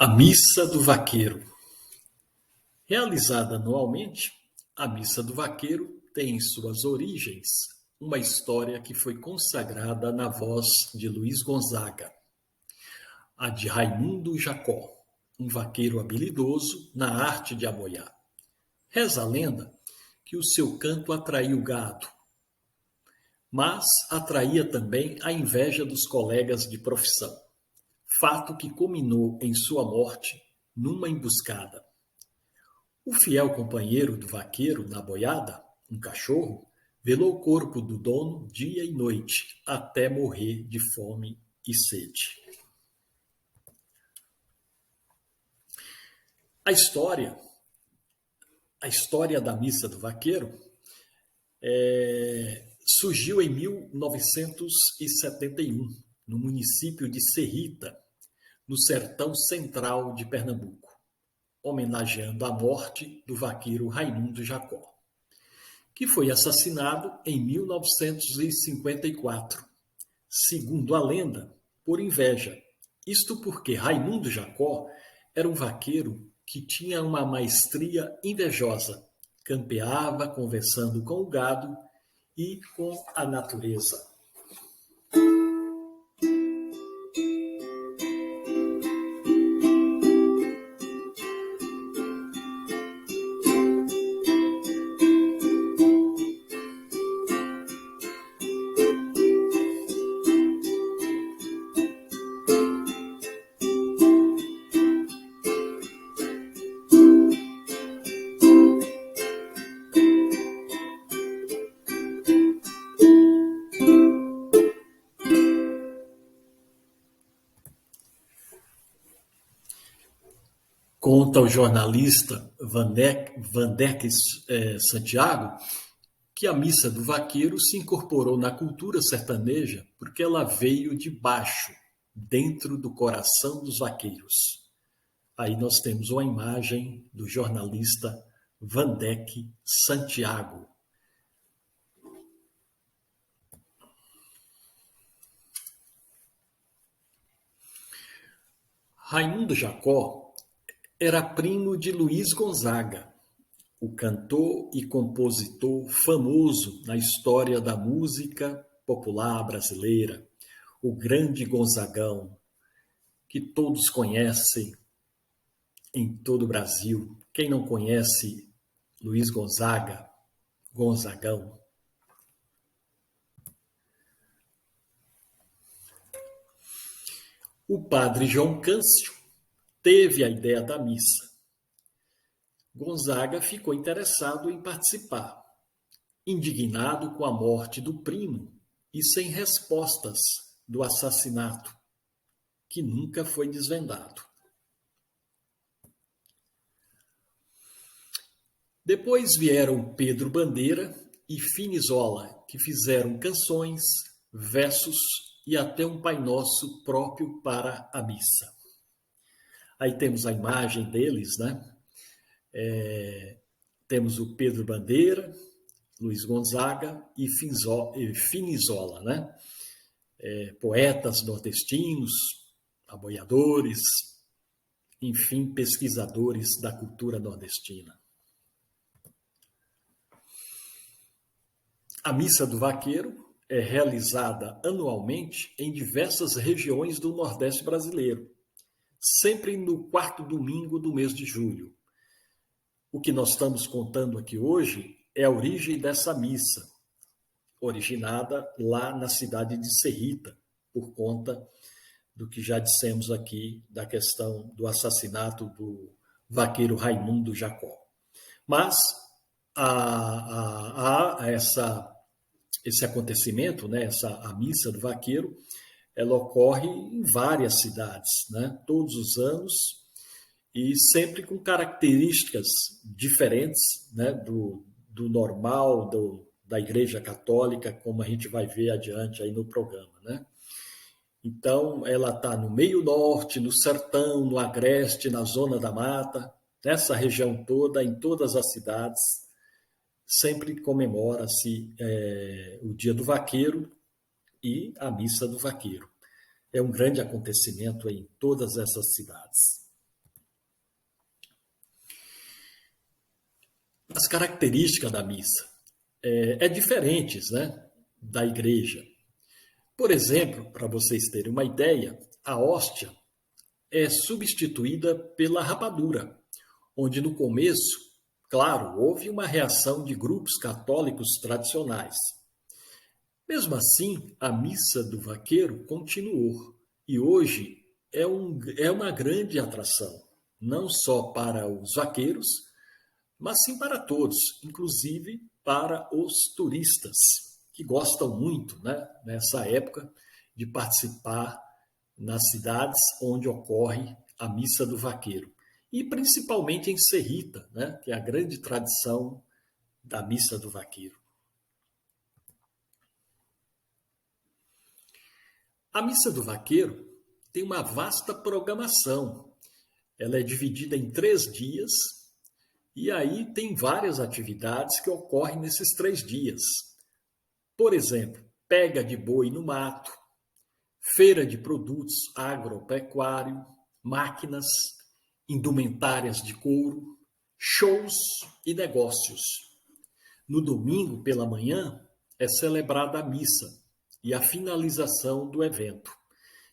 A Missa do Vaqueiro. Realizada anualmente, a Missa do Vaqueiro tem em suas origens uma história que foi consagrada na voz de Luiz Gonzaga, a de Raimundo Jacó, um vaqueiro habilidoso na arte de aboiar. Reza a lenda que o seu canto atraiu gado, mas atraía também a inveja dos colegas de profissão, fato que culminou em sua morte numa emboscada. O fiel companheiro do vaqueiro na boiada, um cachorro, velou o corpo do dono dia e noite, até morrer de fome e sede. A história da Missa do Vaqueiro surgiu em 1971, no município de Serrita, no sertão central de Pernambuco, homenageando a morte do vaqueiro Raimundo Jacó, que foi assassinado em 1954, segundo a lenda, por inveja. Isto porque Raimundo Jacó era um vaqueiro que tinha uma maestria invejosa, campeava conversando com o gado e com a natureza. Conta o jornalista Vandeck Santiago que a Missa do Vaqueiro se incorporou na cultura sertaneja porque ela veio de baixo, dentro do coração dos vaqueiros. Aí nós temos uma imagem do jornalista Vandeck Santiago. Raimundo Jacó era primo de Luiz Gonzaga, o cantor e compositor famoso na história da música popular brasileira, o grande Gonzagão, que todos conhecem em todo o Brasil. Quem não conhece Luiz Gonzaga, Gonzagão? O padre João Câncio teve a ideia da missa. Gonzaga ficou interessado em participar, indignado com a morte do primo e sem respostas do assassinato, que nunca foi desvendado. Depois vieram Pedro Bandeira e Finizola, que fizeram canções, versos e até um Pai Nosso próprio para a missa. Aí temos a imagem deles, né? Temos o Pedro Bandeira, Luiz Gonzaga e Finizola, né? Poetas nordestinos, aboiadores, enfim, pesquisadores da cultura nordestina. A Missa do Vaqueiro é realizada anualmente em diversas regiões do Nordeste brasileiro, sempre no quarto domingo do mês de julho. O que nós estamos contando aqui hoje é a origem dessa missa, originada lá na cidade de Serrita, por conta do que já dissemos aqui da questão do assassinato do vaqueiro Raimundo Jacó. Mas esse acontecimento, né, a missa do vaqueiro, ela ocorre em várias cidades, né, todos os anos, e sempre com características diferentes, né, do normal da Igreja Católica, como a gente vai ver adiante aí no programa, né? Então, ela está no meio norte, no sertão, no agreste, na zona da mata, nessa região toda, em todas as cidades, sempre comemora-se o Dia do Vaqueiro e a Missa do Vaqueiro. É um grande acontecimento em todas essas cidades. As características da missa diferentes, né, da igreja. Por exemplo, para vocês terem uma ideia, a hóstia é substituída pela rapadura, onde no começo, claro, houve uma reação de grupos católicos tradicionais. Mesmo assim, a missa do vaqueiro continuou e hoje é uma grande atração, não só para os vaqueiros, mas sim para todos, inclusive para os turistas, que gostam muito, né, nessa época, de participar nas cidades onde ocorre a missa do vaqueiro. E principalmente em Serrita, né, que é a grande tradição da missa do vaqueiro. A missa do vaqueiro tem uma vasta programação. Ela é dividida em 3 dias e aí tem várias atividades que ocorrem nesses 3 dias. Por exemplo, pega de boi no mato, feira de produtos agropecuário, máquinas, indumentárias de couro, shows e negócios. No domingo pela manhã é celebrada a missa e a finalização do evento.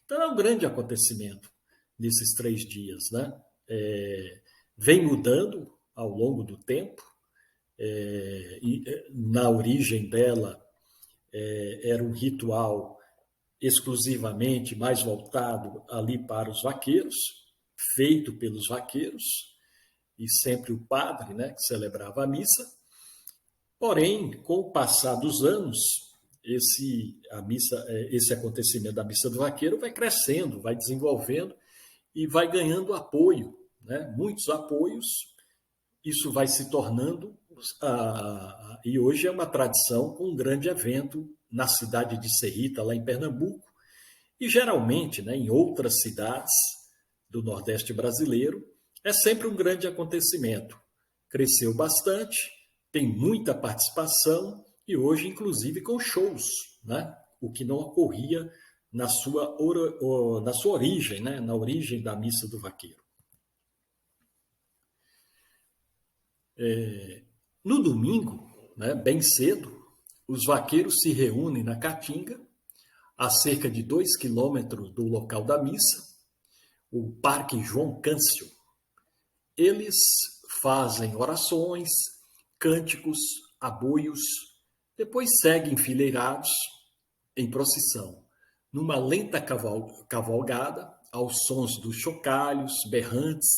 Então é um grande acontecimento nesses 3 dias, né? Vem mudando ao longo do tempo. Na origem dela era um ritual exclusivamente mais voltado ali para os vaqueiros, feito pelos vaqueiros, e sempre o padre, né, que celebrava a missa. Porém, com o passar dos anos, esse acontecimento da missa do vaqueiro vai crescendo, vai desenvolvendo e vai ganhando apoio, né? Muitos apoios. Isso vai se tornando, e hoje é uma tradição, um grande evento na cidade de Serrita, lá em Pernambuco, e geralmente, né, em outras cidades do Nordeste brasileiro, é sempre um grande acontecimento. Cresceu bastante, tem muita participação e hoje, inclusive, com shows, né? O que não ocorria na sua origem, né? Na origem da missa do vaqueiro. No domingo, né, bem cedo, os vaqueiros se reúnem na Caatinga, a cerca de 2 quilômetros do local da missa, o Parque João Câncio. Eles fazem orações, cânticos, aboios, depois seguem enfileirados em procissão, numa lenta cavalgada, aos sons dos chocalhos, berrantes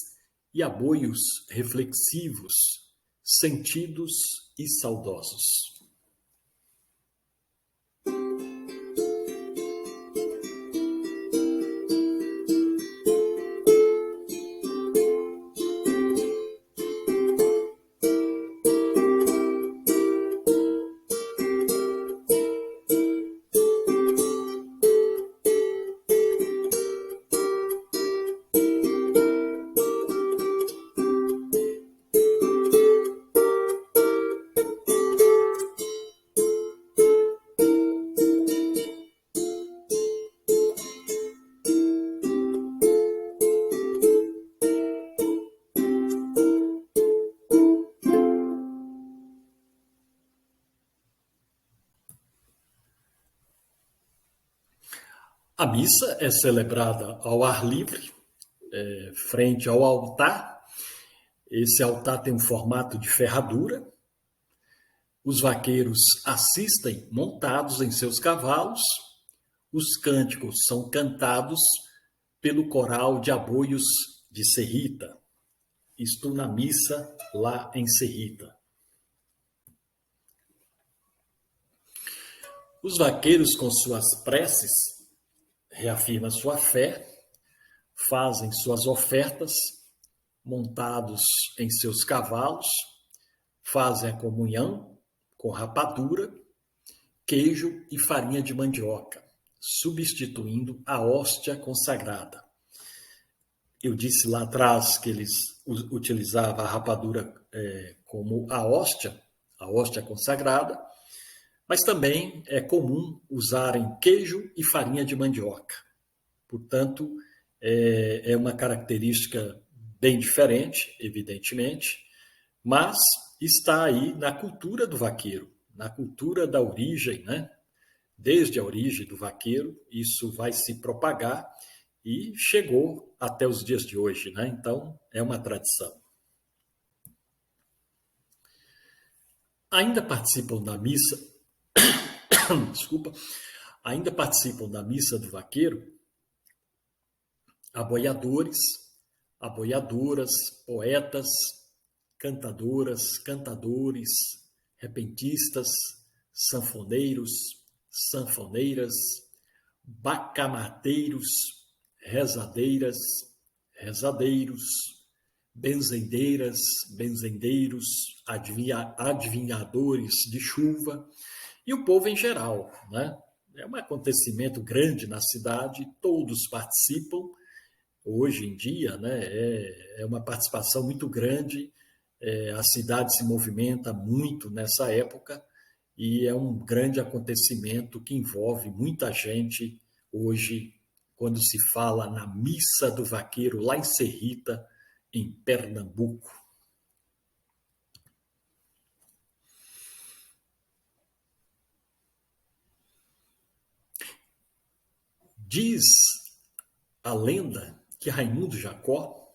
e aboios reflexivos, sentidos e saudosos. A missa é celebrada ao ar livre, frente ao altar. Esse altar tem um formato de ferradura. Os vaqueiros assistem montados em seus cavalos. Os cânticos são cantados pelo coral de aboios de Serrita. Isto na missa lá em Serrita. Os vaqueiros, com suas preces, reafirmam sua fé, fazem suas ofertas, montados em seus cavalos, fazem a comunhão com rapadura, queijo e farinha de mandioca, substituindo a hóstia consagrada. Eu disse lá atrás que eles utilizavam a rapadura como a hóstia consagrada, mas também é comum usarem queijo e farinha de mandioca. Portanto, é uma característica bem diferente, evidentemente, mas está aí na cultura do vaqueiro, na cultura da origem, né? Desde a origem do vaqueiro, isso vai se propagar e chegou até os dias de hoje, né? Então, é uma tradição. Ainda participam da missa, desculpa, ainda participam da missa do vaqueiro aboiadores, aboiadoras, poetas, cantadoras, cantadores, repentistas, sanfoneiros, sanfoneiras, bacamateiros, rezadeiras, rezadeiros, benzendeiras, benzendeiros, adivinhadores de chuva e o povo em geral, né? É um acontecimento grande na cidade, todos participam. Hoje em dia, né, é uma participação muito grande, a cidade se movimenta muito nessa época e é um grande acontecimento que envolve muita gente hoje, quando se fala na Missa do Vaqueiro, lá em Serrita, em Pernambuco. Diz a lenda que Raimundo Jacó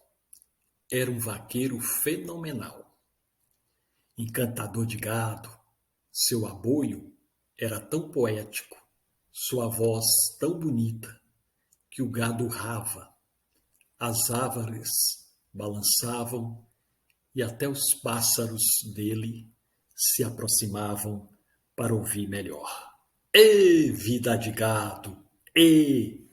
era um vaqueiro fenomenal, encantador de gado. Seu aboio era tão poético, sua voz tão bonita, que o gado urrava, as árvores balançavam e até os pássaros dele se aproximavam para ouvir melhor. Ê, vida de gado! Ê!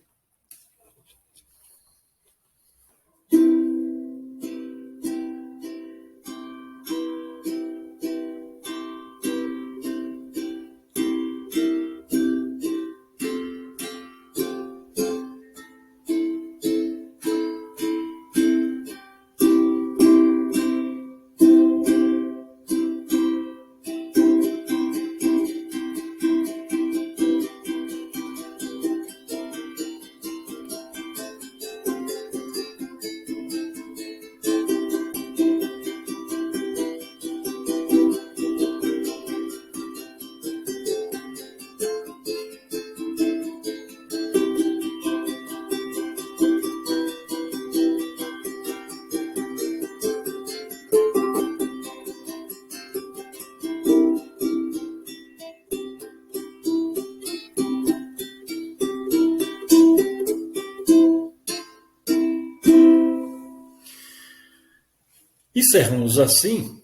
Encerramos assim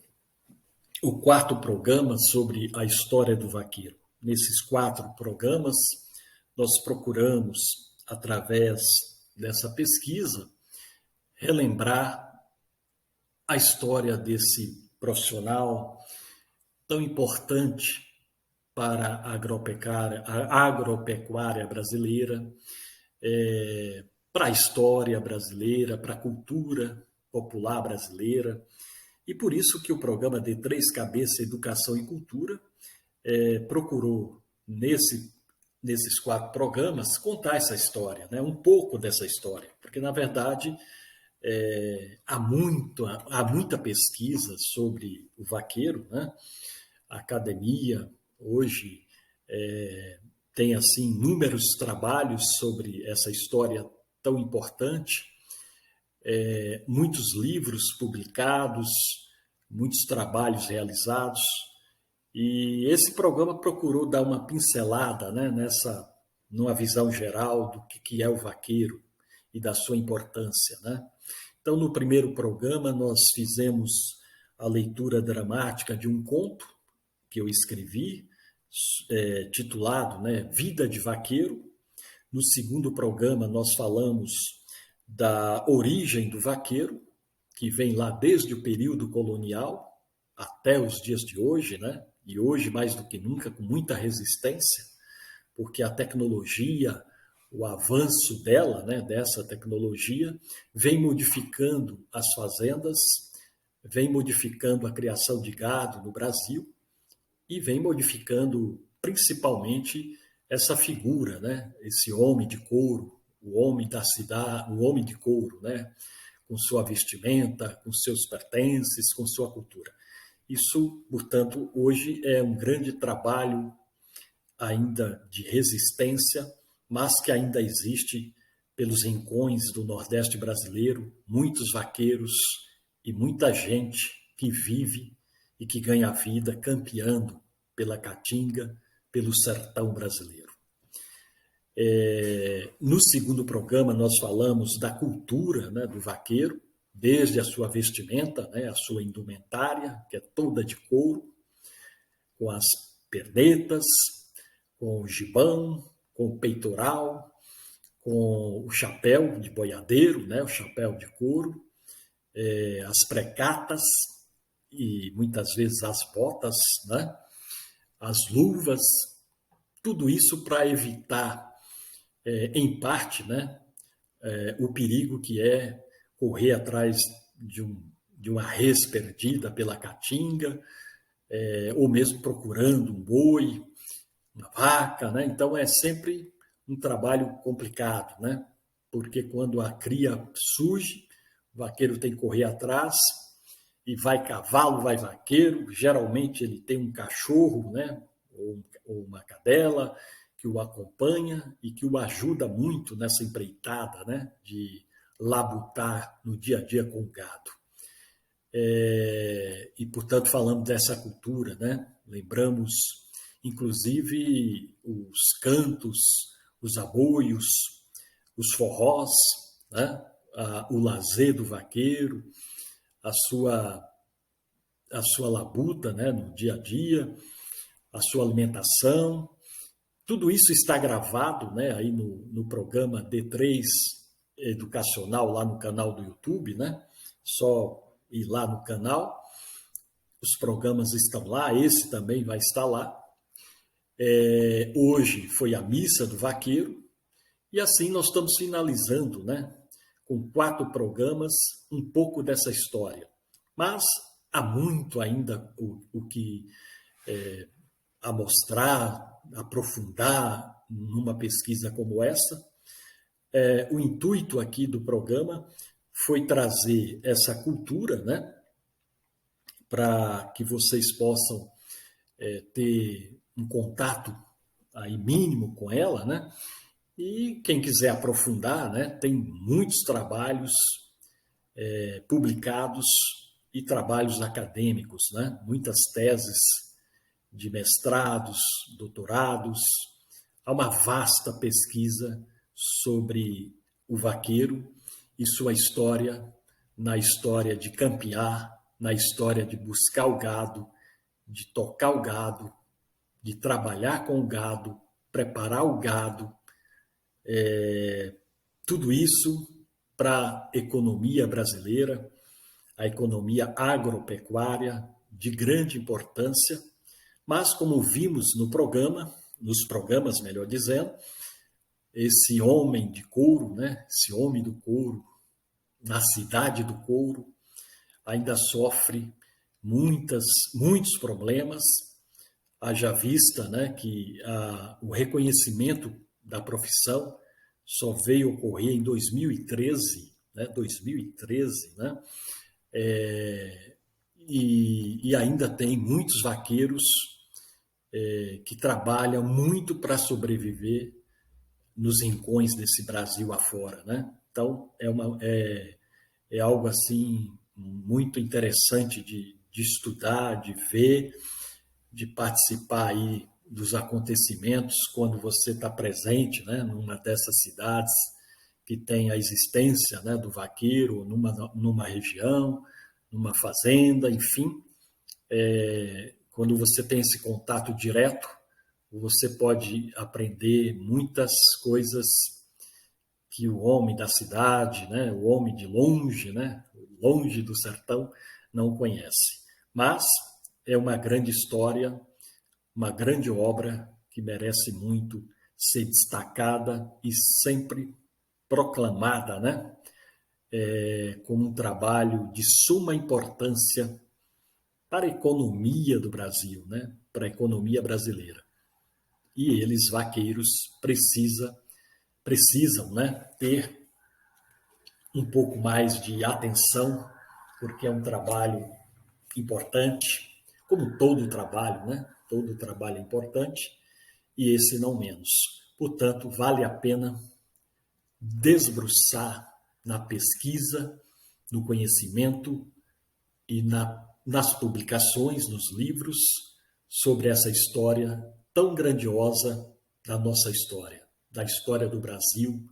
o quarto programa sobre a história do vaqueiro. Nesses 4 programas, nós procuramos, através dessa pesquisa, relembrar a história desse profissional tão importante para a agropecuária brasileira, para a história brasileira, para a cultura popular brasileira. E por isso que o programa de Três Cabeças, Educação e Cultura, procurou, nesses 4 programas, contar essa história, né? Um pouco dessa história, porque, na verdade, há muita pesquisa sobre o vaqueiro, né? A academia, hoje, tem assim inúmeros trabalhos sobre essa história tão importante, muitos livros publicados, muitos trabalhos realizados, e esse programa procurou dar uma pincelada, né, numa visão geral do que é o vaqueiro e da sua importância, né? Então, no primeiro programa, nós fizemos a leitura dramática de um conto que eu escrevi, titulado, né, Vida de Vaqueiro. No segundo programa, nós falamos da origem do vaqueiro, que vem lá desde o período colonial até os dias de hoje, né? E hoje, mais do que nunca, com muita resistência, porque a tecnologia, o avanço dela, né, dessa tecnologia, vem modificando as fazendas, vem modificando a criação de gado no Brasil e vem modificando principalmente essa figura, né, esse homem de couro, o homem da cidade, o homem de couro, né, com sua vestimenta, com seus pertences, com sua cultura. Isso, portanto, hoje é um grande trabalho ainda de resistência, mas que ainda existe pelos rincões do Nordeste brasileiro, muitos vaqueiros e muita gente que vive e que ganha vida campeando pela Caatinga, pelo sertão brasileiro. No segundo programa, nós falamos da cultura, né, do vaqueiro, desde a sua vestimenta, né, a sua indumentária, que é toda de couro, com as pernetas, com o gibão, com o peitoral, com o chapéu de boiadeiro, né, o chapéu de couro, as precatas e muitas vezes as botas, né, as luvas, tudo isso para evitar, em parte, né, o perigo que é correr atrás de uma res perdida pela caatinga, ou mesmo procurando um boi, uma vaca, né? Então é sempre um trabalho complicado, né? Porque quando a cria surge, o vaqueiro tem que correr atrás, e vai cavalo, vai vaqueiro, geralmente ele tem um cachorro, né? Ou uma cadela que o acompanha e que o ajuda muito nessa empreitada, né? De labutar no dia a dia com o gado. E, portanto, falamos dessa cultura, né? Lembramos, inclusive, os cantos, os aboios, os forrós, né? O lazer do vaqueiro, a sua, a sua labuta, né? No dia a dia, a sua alimentação. Tudo isso está gravado, né? Aí no programa D3 Educacional, lá no canal do YouTube, né? Só ir lá no canal, os programas estão lá, esse também vai estar lá. Hoje foi a missa do vaqueiro, e assim nós estamos finalizando, né, com 4 programas, um pouco dessa história. Mas há muito ainda o que a mostrar, aprofundar numa pesquisa como essa. O intuito aqui do programa foi trazer essa cultura, né, para que vocês possam ter um contato aí mínimo com ela, né? E quem quiser aprofundar, né, tem muitos trabalhos publicados e trabalhos acadêmicos, né? Muitas teses de mestrados, doutorados. Há uma vasta pesquisa sobre o vaqueiro e sua história, na história de campear, na história de buscar o gado, de tocar o gado, de trabalhar com o gado, preparar o gado, tudo isso para a economia brasileira, a economia agropecuária de grande importância, mas como vimos no programa, nos programas, melhor dizendo, esse homem de couro, né, esse homem do couro, na cidade do couro, ainda sofre muitos problemas, haja vista, né, que o reconhecimento da profissão só veio ocorrer em 2013, né, 2013, né, e ainda tem muitos vaqueiros que trabalham muito para sobreviver nos rincões desse Brasil afora, né? Então é algo assim muito interessante de estudar, de ver, de participar aí dos acontecimentos quando você está presente, né, numa dessas cidades que tem a existência, né, do vaqueiro, numa região, numa fazenda, enfim. Quando você tem esse contato direto, você pode aprender muitas coisas que o homem da cidade, né, o homem de longe, né, longe do sertão, não conhece. Mas é uma grande história, uma grande obra que merece muito ser destacada e sempre proclamada, né, como um trabalho de suma importância para a economia do Brasil, né, para a economia brasileira. E eles, vaqueiros, precisam, né, ter um pouco mais de atenção, porque é um trabalho importante, como todo trabalho, né? Todo trabalho é importante e esse não menos. Portanto, vale a pena desbruçar na pesquisa, no conhecimento e nas publicações, nos livros, sobre essa história tão grandiosa da nossa história, da história do Brasil,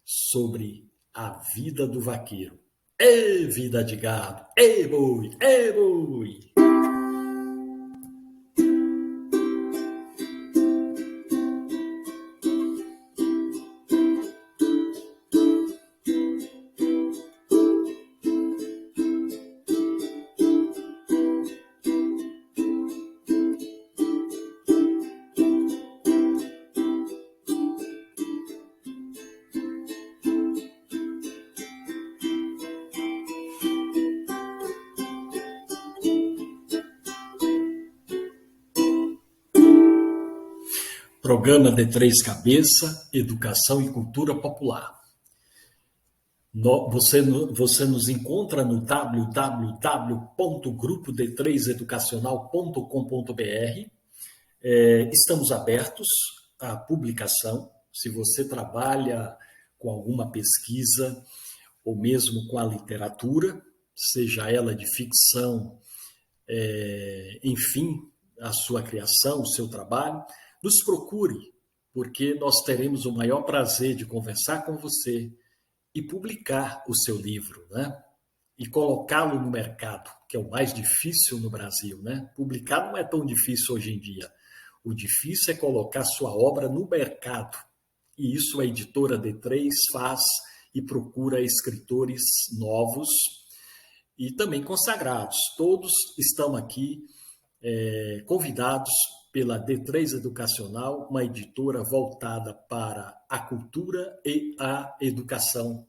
sobre a vida do vaqueiro. Ê, vida de gado! Ê, boi! Ê, boi! Programa de Três Cabeças, Educação e Cultura Popular. Você nos encontra no www.grupoD3educacional.com.br. Estamos abertos à publicação. Se você trabalha com alguma pesquisa ou mesmo com a literatura, seja ela de ficção, enfim, a sua criação, o seu trabalho, nos procure, porque nós teremos o maior prazer de conversar com você e publicar o seu livro, né? E colocá-lo no mercado, que é o mais difícil no Brasil, né? Publicar não é tão difícil hoje em dia. O difícil é colocar sua obra no mercado. E isso a editora D3 faz e procura escritores novos e também consagrados. Todos estão aqui convidados pela D3 Educacional, uma editora voltada para a cultura e a educação.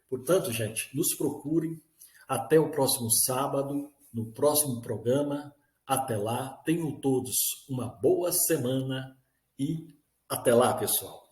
Portanto, gente, nos procurem. Até o próximo sábado, no próximo programa. Até lá, tenham todos uma boa semana e até lá, pessoal.